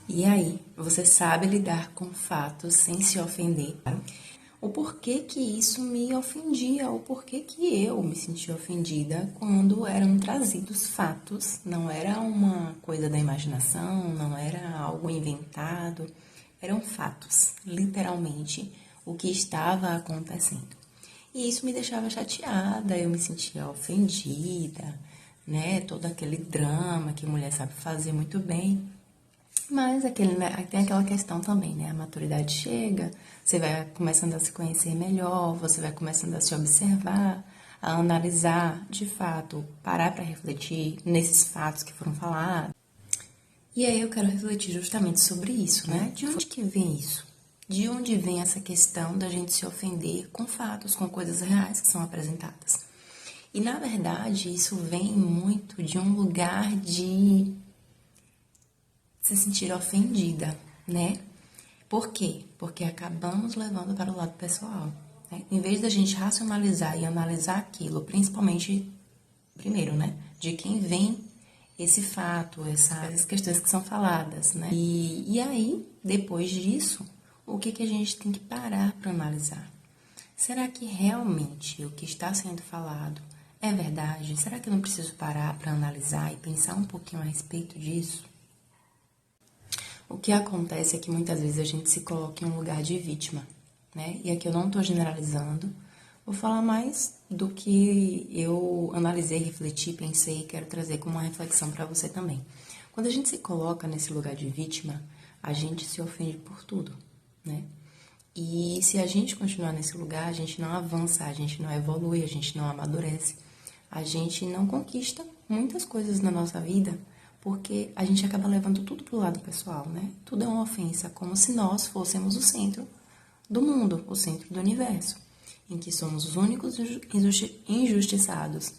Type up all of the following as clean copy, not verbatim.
E aí, você sabe lidar com fatos sem se ofender? O porquê que isso me ofendia, o porquê que eu me sentia ofendida quando eram trazidos fatos, não era uma coisa da imaginação, não era algo inventado, eram fatos, literalmente, o que estava acontecendo. E isso me deixava chateada, eu me sentia ofendida, né? Todo aquele drama que mulher sabe fazer muito bem. Mas aquele, né, tem aquela questão também, né? A maturidade chega, você vai começando a se conhecer melhor, você vai começando a se observar, a analisar de fato, parar para refletir nesses fatos que foram falados. E aí eu quero refletir justamente sobre isso, né? De onde que vem isso? De onde vem essa questão da gente se ofender com fatos, com coisas reais que são apresentadas? E na verdade, isso vem muito de um lugar de se sentir ofendida, né? Por quê? Porque acabamos levando para o lado pessoal, né? Em vez da gente racionalizar e analisar aquilo, principalmente, primeiro, né? De quem vem esse fato, essas questões que são faladas, né? E aí, depois disso, o que a gente tem que parar para analisar? Será que realmente o que está sendo falado é verdade? Será que eu não preciso parar para analisar e pensar um pouquinho a respeito disso? O que acontece é que muitas vezes a gente se coloca em um lugar de vítima, né? E aqui eu não estou generalizando, vou falar mais do que eu analisei, refleti, pensei e quero trazer como uma reflexão para você também. Quando a gente se coloca nesse lugar de vítima, a gente se ofende por tudo, né? E se a gente continuar nesse lugar, a gente não avança, a gente não evolui, a gente não amadurece, a gente não conquista muitas coisas na nossa vida, porque a gente acaba levando tudo pro lado pessoal, né? Tudo é uma ofensa, como se nós fôssemos o centro do mundo, o centro do universo, em que somos os únicos injustiçados,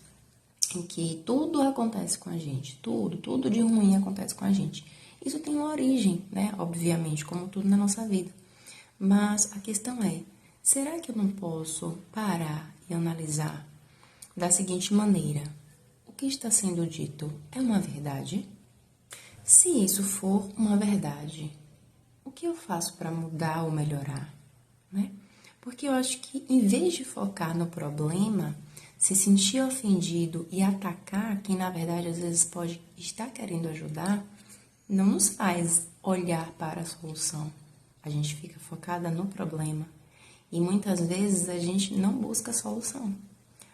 em que tudo acontece com a gente, tudo de ruim acontece com a gente. Isso tem uma origem, né? Obviamente, como tudo na nossa vida. Mas a questão é, será que eu não posso parar e analisar da seguinte maneira? O que está sendo dito é uma verdade? Se isso for uma verdade, o que eu faço para mudar ou melhorar, né? Porque eu acho que em vez de focar no problema, se sentir ofendido e atacar quem na verdade às vezes pode estar querendo ajudar, não nos faz olhar para a solução. A gente fica focada no problema e muitas vezes a gente não busca a solução,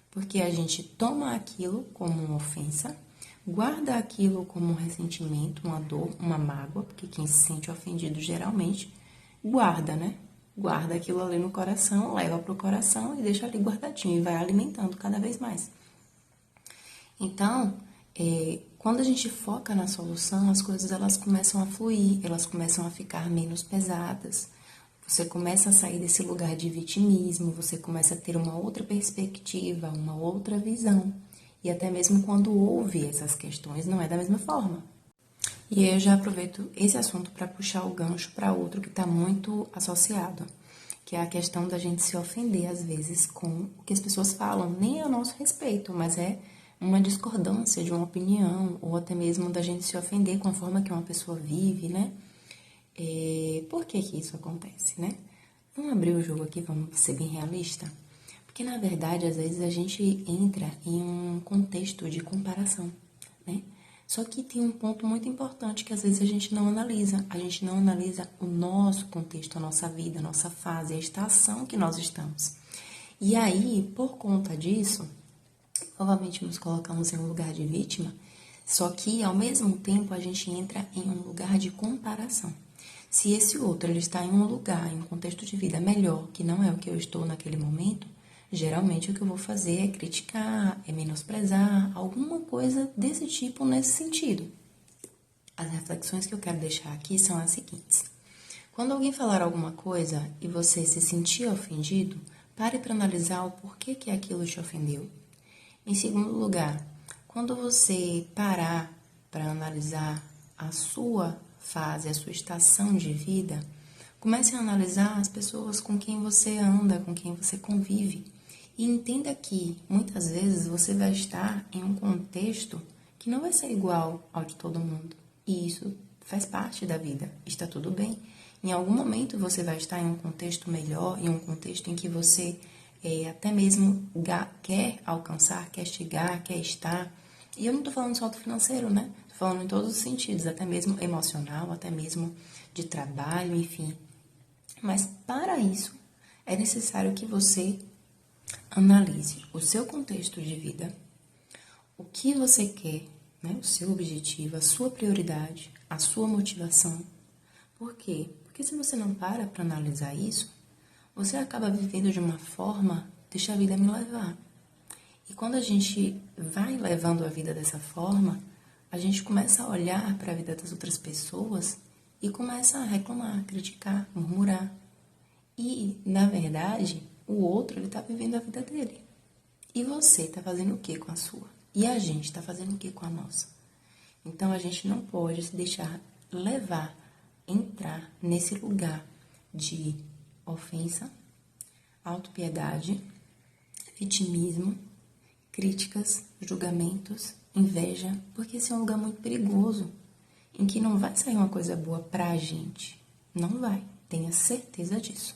porque a gente toma aquilo como uma ofensa, guarda aquilo como um ressentimento, uma dor, uma mágoa, porque quem se sente ofendido geralmente guarda, né? Guarda aquilo ali no coração, leva para o coração e deixa ali guardadinho e vai alimentando cada vez mais. Então, quando a gente foca na solução, as coisas elas começam a fluir, elas começam a ficar menos pesadas. Você começa a sair desse lugar de vitimismo, você começa a ter uma outra perspectiva, uma outra visão. E até mesmo quando ouve essas questões, não é da mesma forma. E aí eu já aproveito esse assunto para puxar o gancho para outro que está muito associado, que é a questão da gente se ofender às vezes com o que as pessoas falam, nem é a nosso respeito, mas é uma discordância de uma opinião, ou até mesmo da gente se ofender com a forma que uma pessoa vive, né? Por que isso acontece, né? Vamos abrir o jogo aqui, vamos ser bem realista? Porque, na verdade, às vezes a gente entra em um contexto de comparação, né? Só que tem um ponto muito importante que às vezes a gente não analisa. A gente não analisa o nosso contexto, a nossa vida, a nossa fase, a estação que nós estamos. E aí, por conta disso, novamente nos colocamos em um lugar de vítima, só que ao mesmo tempo a gente entra em um lugar de comparação. Se esse outro ele está em um lugar, em um contexto de vida melhor, que não é o que eu estou naquele momento, geralmente o que eu vou fazer é criticar, é menosprezar, alguma coisa desse tipo nesse sentido. As reflexões que eu quero deixar aqui são as seguintes. Quando alguém falar alguma coisa e você se sentir ofendido, pare para analisar o porquê que aquilo te ofendeu. Em segundo lugar, quando você parar para analisar a sua fase, a sua estação de vida, comece a analisar as pessoas com quem você anda, com quem você convive. E entenda que, muitas vezes, você vai estar em um contexto que não vai ser igual ao de todo mundo. E isso faz parte da vida, está tudo bem. Em algum momento você vai estar em um contexto melhor, em um contexto em que você até mesmo quer alcançar, quer chegar, quer estar. E eu não estou falando só do financeiro, né? Estou falando em todos os sentidos, até mesmo emocional, até mesmo de trabalho, enfim. Mas para isso é necessário que você analise o seu contexto de vida, o que você quer, né? O seu objetivo, a sua prioridade, a sua motivação. Por quê? Porque se você não para analisar isso, você acaba vivendo de uma forma, deixa a vida me levar. E quando a gente vai levando a vida dessa forma, a gente começa a olhar para a vida das outras pessoas e começa a reclamar, criticar, murmurar. E, na verdade, o outro ele está vivendo a vida dele. E você está fazendo o que com a sua? E a gente está fazendo o que com a nossa? Então, a gente não pode se deixar levar, entrar nesse lugar de ofensa, autopiedade, vitimismo, críticas, julgamentos, inveja, porque esse é um lugar muito perigoso, em que não vai sair uma coisa boa pra gente. Não vai, tenha certeza disso.